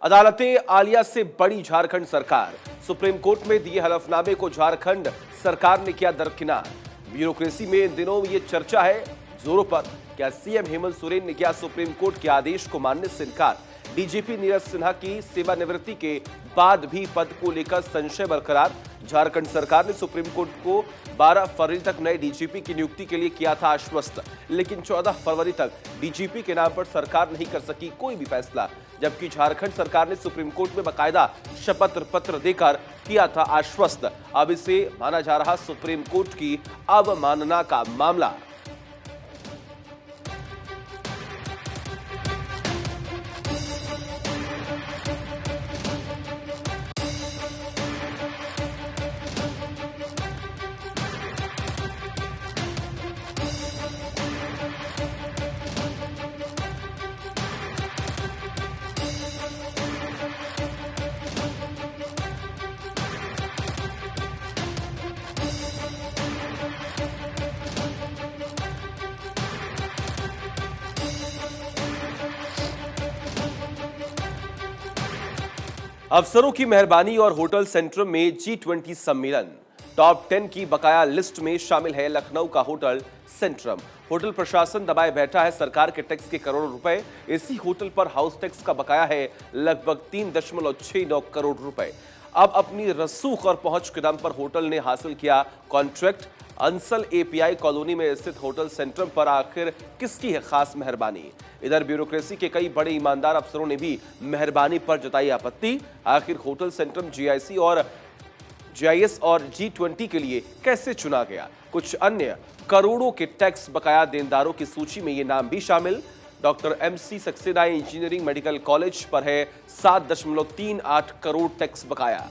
अदालतें आलिया से बड़ी झारखंड सरकार। सुप्रीम कोर्ट में दिए हलफनामे को झारखंड सरकार ने किया दरकिनार। ब्यूरोक्रेसी में इन दिनों ये चर्चा है जोरों पर। क्या सीएम हेमंत सोरेन ने किया सुप्रीम कोर्ट के आदेश को मानने से इनकार? डीजीपी नीरज सिन्हा की सेवानिवृत्ति के बाद भी पद को लेकर संशय बरकरार। झारखंड सरकार ने सुप्रीम कोर्ट को 12 फरवरी तक नए डीजीपी की नियुक्ति के लिए किया था आश्वस्त, लेकिन 14 फरवरी तक डीजीपी के नाम पर सरकार नहीं कर सकी कोई भी फैसला, जबकि झारखंड सरकार ने सुप्रीम कोर्ट में बाकायदा शपथ पत्र देकर किया था आश्वस्त। अब इसे माना जा रहा सुप्रीम कोर्ट की अवमानना का मामला। अफसरों की मेहरबानी और होटल सेंट्रम में G20 सम्मेलन। टॉप 10 की बकाया लिस्ट में शामिल है लखनऊ का होटल सेंट्रम। होटल प्रशासन दबाए बैठा है सरकार के टैक्स के करोड़ों रुपए। इसी होटल पर हाउस टैक्स का बकाया है लगभग 3.69 करोड़ रुपए। अब अपनी रसूख और पहुंच के दम पर होटल ने हासिल किया कॉन्ट्रैक्ट। अंसल एपीआई कॉलोनी में स्थित होटल सेंट्रम पर आखिर किसकी है खास मेहरबानी? इधर ब्यूरोक्रेसी के कई बड़े ईमानदार अफसरों ने भी मेहरबानी पर जताई आपत्ति। आखिर होटल सेंट्रम जीआईएस और G20 के लिए कैसे चुना गया? कुछ अन्य करोड़ों के टैक्स बकाया देनदारों की सूची में ये नाम भी शामिल। Doctor MC Saxena engineering medical college पर है 7.38 करोड़ टैक्स बकाया।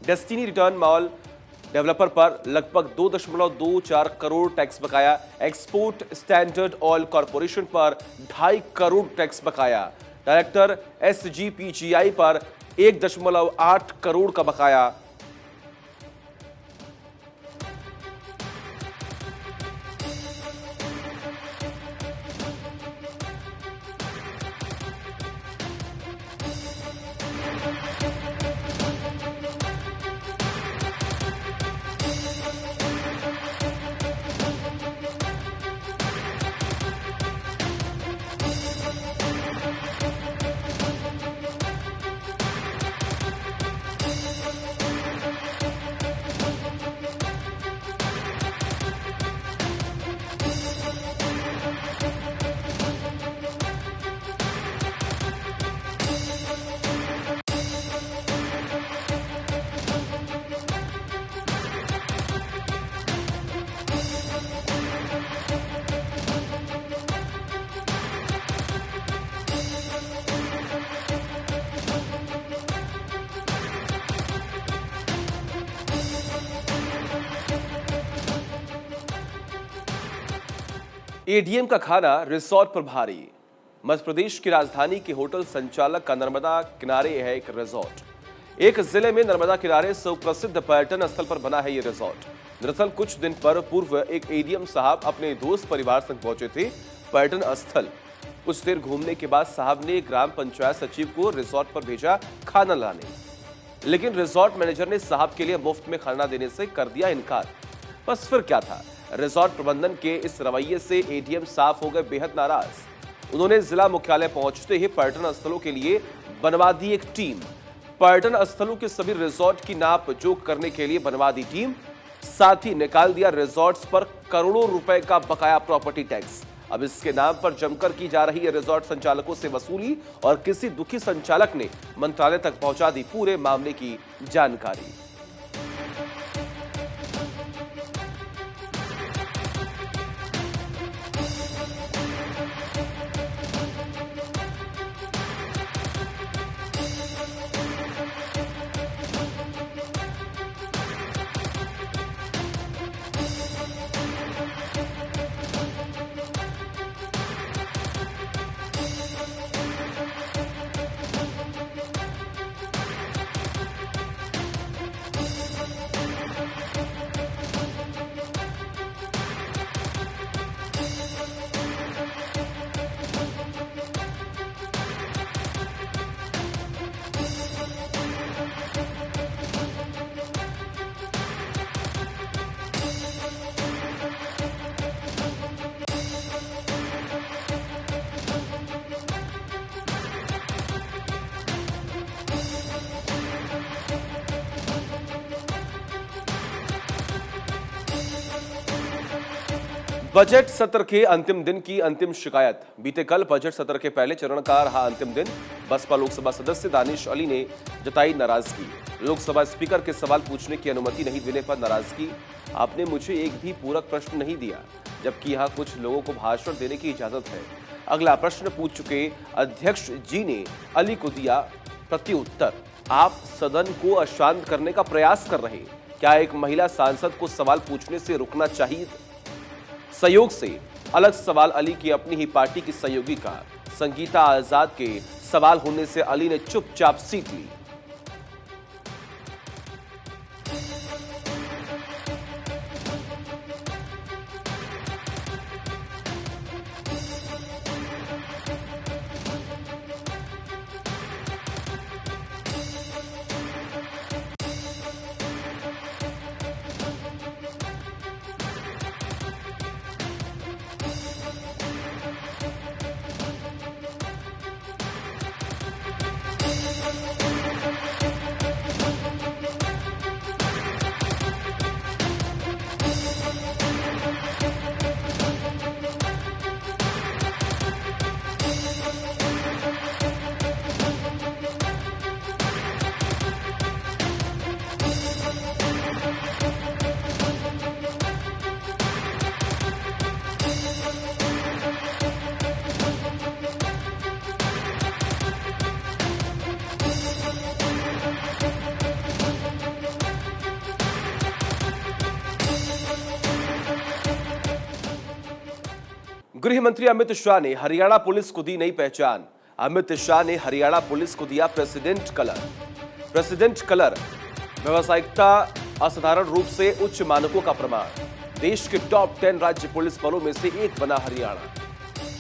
डेस्टिनी रिटर्न मॉल डेवलपर पर लगभग 2.24 करोड़ टैक्स बकाया। एक्सपोर्ट स्टैंडर्ड ऑयल कॉरपोरेशन पर 2.5 करोड़ टैक्स बकाया। डायरेक्टर SGPGI पर 1.8 करोड़ का बकाया। एडीएम का खाना रिसोर्ट पर भारी। मध्य प्रदेश की राजधानी के होटल संचालक का नर्मदा किनारे है एक रिसोर्ट। एक जिले में नर्मदा किनारे सुप्रसिद्ध पर्यटन स्थल पर बना है ये रिसोर्ट। दरअसल कुछ दिन पूर्व एक एडीएम साहब अपने दोस्त परिवार संग पहुंचे थे पर्यटन स्थल। कुछ देर घूमने के बाद साहब ने ग्राम पंचायत सचिव को रिसोर्ट पर भेजा खाना लाने, लेकिन रिसोर्ट मैनेजर ने साहब के लिए मुफ्त में खाना देने से कर दिया इनकार। बस फिर क्या था, रिसोर्ट प्रबंधन के इस रवैये से एडीएम साफ हो गए बेहद नाराज। उन्होंने जिला मुख्यालय पहुंचते ही पर्यटन स्थलों के लिए बनवा दी एक टीम। पर्यटन स्थलों के सभी रिसोर्ट की नाप जोख करने के लिए बनवा दी टीम। साथ ही निकाल दिया रिसोर्ट्स पर करोड़ों रुपए का बकाया प्रॉपर्टी टैक्स। अब इसके नाम पर जमकर की जा रही है रिसोर्ट संचालकों से वसूली, और किसी दुखी संचालक ने मंत्रालय तक पहुंचा दी पूरे मामले की जानकारी। बजट सत्र के अंतिम दिन की अंतिम शिकायत। बीते कल बजट सत्र के पहले चरण का रहा अंतिम दिन। बसपा लोकसभा सदस्य दानिश अली ने जताई नाराजगी। लोकसभा स्पीकर के सवाल पूछने की अनुमति नहीं देने पर नाराजगी। आपने मुझे एक भी पूरक प्रश्न नहीं दिया, जबकि यहाँ कुछ लोगों को भाषण देने की इजाजत है। अगला प्रश्न पूछ चुके अध्यक्ष जी ने अली को दिया प्रत्युत्तर। आप सदन को अशांत करने का प्रयास कर रहे। क्या एक महिला सांसद को सवाल पूछने से रुकना चाहिए? सहयोग से अलग सवाल अली की अपनी ही पार्टी की सहयोगी का। संगीता आजाद के सवाल होने से अली ने चुपचाप सीट ली। गृह मंत्री अमित शाह ने हरियाणा पुलिस को दी नई पहचान। अमित शाह ने हरियाणा पुलिस को दिया प्रेसिडेंट कलर। प्रेसिडेंट कलर व्यावसायिकता, असाधारण रूप से उच्च मानकों का प्रमाण। देश के टॉप 10 राज्य पुलिस बलों में से एक बना हरियाणा।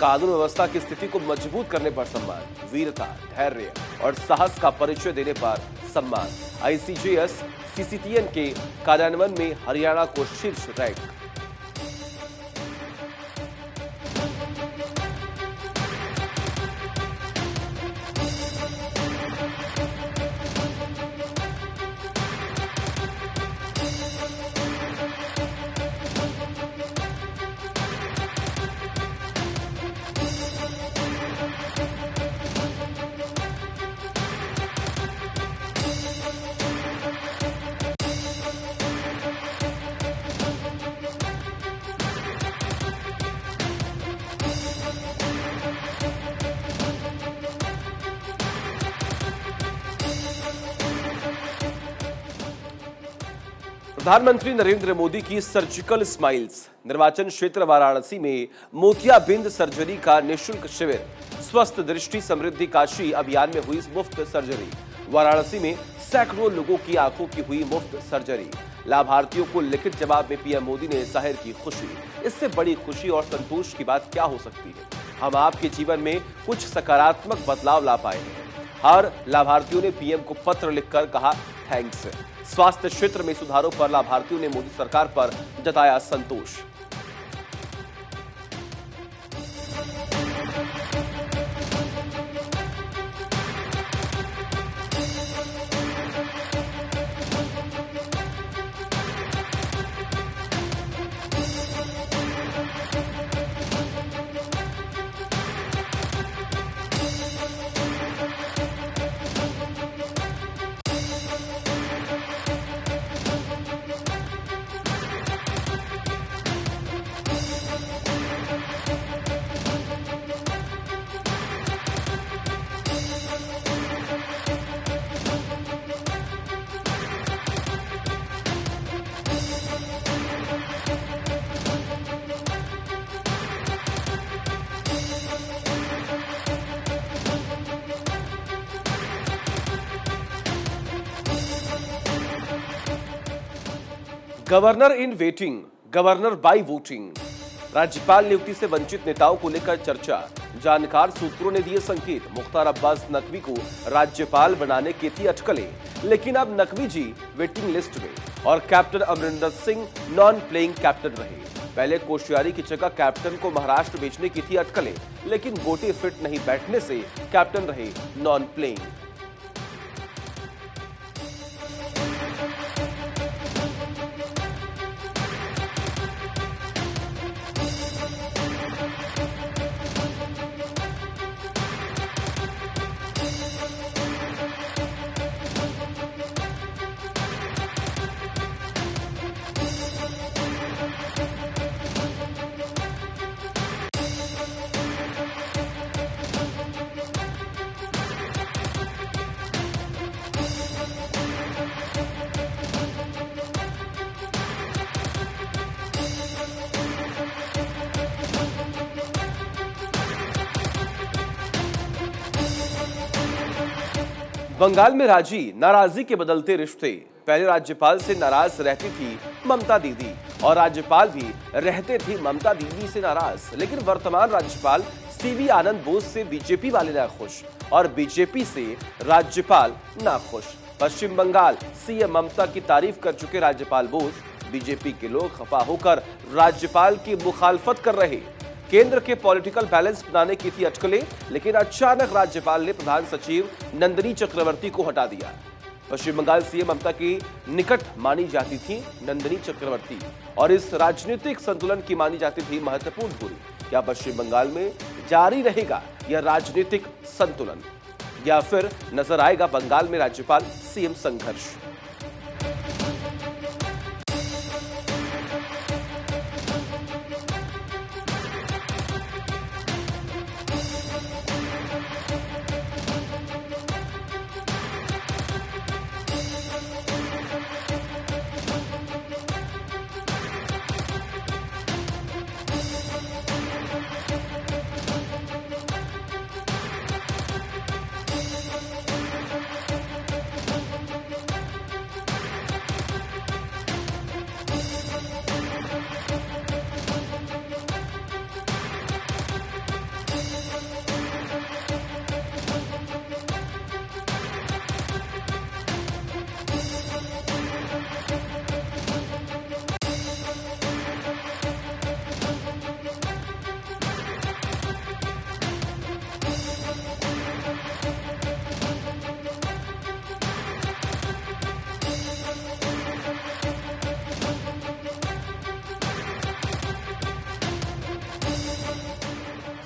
कानून व्यवस्था की स्थिति को मजबूत करने पर सम्मान। वीरता, धैर्य और साहस का परिचय देने पर सम्मान। आईसीजेएस सीसीटीएन के कार्यान्वयन में हरियाणा को शीर्ष रैंक। प्रधानमंत्री नरेंद्र मोदी की सर्जिकल स्माइल्स। निर्वाचन क्षेत्र वाराणसी में मोतियाबिंद सर्जरी का निःशुल्क शिविर। स्वस्थ दृष्टि समृद्धि काशी अभियान में हुई मुफ्त सर्जरी। वाराणसी में सैकड़ों लोगों की आंखों की हुई मुफ्त सर्जरी। लाभार्थियों को लिखित जवाब में पीएम मोदी ने जाहिर की खुशी। इससे बड़ी खुशी और संतोष की बात क्या हो सकती है। हम आपके जीवन में कुछ सकारात्मक बदलाव ला पाए हैं। हर लाभार्थियों ने पीएम को पत्र लिखकर कहा थैंक्स। स्वास्थ्य क्षेत्र में सुधारों पर लाभार्थियों ने मोदी सरकार पर जताया संतोष। Governor in waiting, governor by voting. राज्यपाल नियुक्ति से वंचित नेताओं को लेकर चर्चा। जानकार सूत्रों ने दिए संकेत। मुख्तार अब्बास नकवी को राज्यपाल बनाने की थी अटकलें, लेकिन अब नकवी जी वेटिंग लिस्ट में और captain Amarinder Singh non playing captain रहे। पहले कोश्यारी की जगह कैप्टन को महाराष्ट्र भेजने की थी अटकलें, लेकिन गोटे फिट नहीं बैठने से कैप्टन रहे नॉन प्लेइंग। बंगाल में राजी नाराजगी के बदलते रिश्ते। पहले राज्यपाल से नाराज रहती थी ममता दीदी और राज्यपाल भी रहते थे ममता दीदी से नाराज, लेकिन वर्तमान राज्यपाल सीवी आनंद बोस से बीजेपी वाले ना खुश और बीजेपी से राज्यपाल ना खुश। पश्चिम बंगाल सीएम ममता की तारीफ कर चुके राज्यपाल बोस, बीजेपी के लोग खफा होकर राज्यपाल की मुखालफत कर रहे। केंद्र के पॉलिटिकल बैलेंस बनाने की थी अटकलें, लेकिन अचानक राज्यपाल ने प्रधान सचिव नंदिनी चक्रवर्ती को हटा दिया। पश्चिम बंगाल सीएम ममता की निकट मानी जाती थी नंदिनी चक्रवर्ती और इस राजनीतिक संतुलन की मानी जाती थी महत्वपूर्ण दूरी। क्या पश्चिम बंगाल में जारी रहेगा यह राजनीतिक संतुलन या फिर नजर आएगा बंगाल में राज्यपाल सीएम संघर्ष?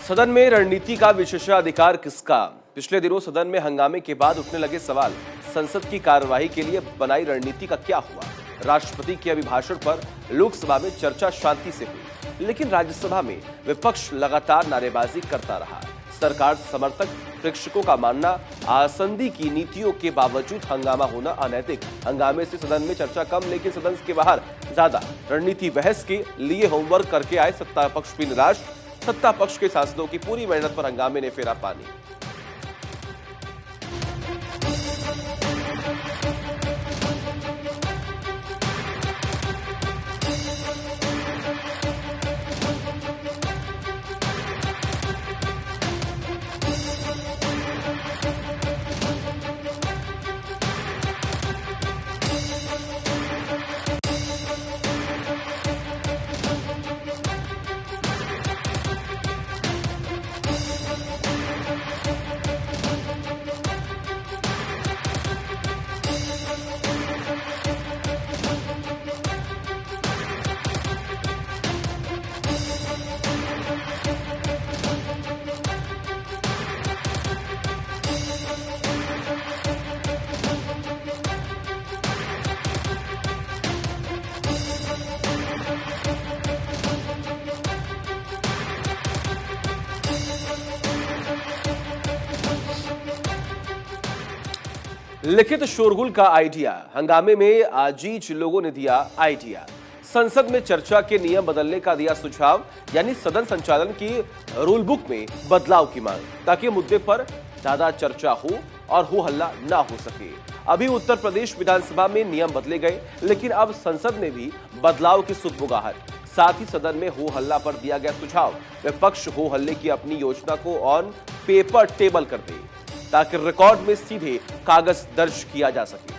सदन में रणनीति का विशेषाधिकार किसका? पिछले दिनों सदन में हंगामे के बाद उठने लगे सवाल, संसद की कार्यवाही के लिए बनाई रणनीति का क्या हुआ? राष्ट्रपति के अभिभाषण पर लोकसभा में चर्चा शांति से हुई, लेकिन राज्यसभा में विपक्ष लगातार नारेबाजी करता रहा। सरकार समर्थक प्रेक्षकों का मानना, आसंदी की नीतियों के बावजूद हंगामा होना अनैतिक। हंगामे से सदन में चर्चा कम, लेकिन सदन के बाहर ज्यादा। रणनीति बहस के लिए होमवर्क करके आए सत्ता पक्ष भी निराश। सत्ता पक्ष के सांसदों की पूरी मेहनत पर हंगामे ने फेरा पानी। लिखित शोरगुल का आइडिया, हंगामे में आजीज लोगों ने दिया आइडिया। संसद में चर्चा के नियम बदलने का दिया सुझाव, यानी सदन संचालन की रूल बुक में बदलाव की मांग, ताकि मुद्दे पर ज्यादा चर्चा हो और हो हल्ला ना हो सके। अभी उत्तर प्रदेश विधानसभा में नियम बदले गए, लेकिन अब संसद में भी बदलाव की सुगबुगाहट। साथ ही सदन में हो हल्ला पर दिया गया सुझाव, विपक्ष हो हल्ले की अपनी योजना को ऑन पेपर टेबल कर दे, ताकि रिकॉर्ड में सीधे कागज दर्ज किया जा सके।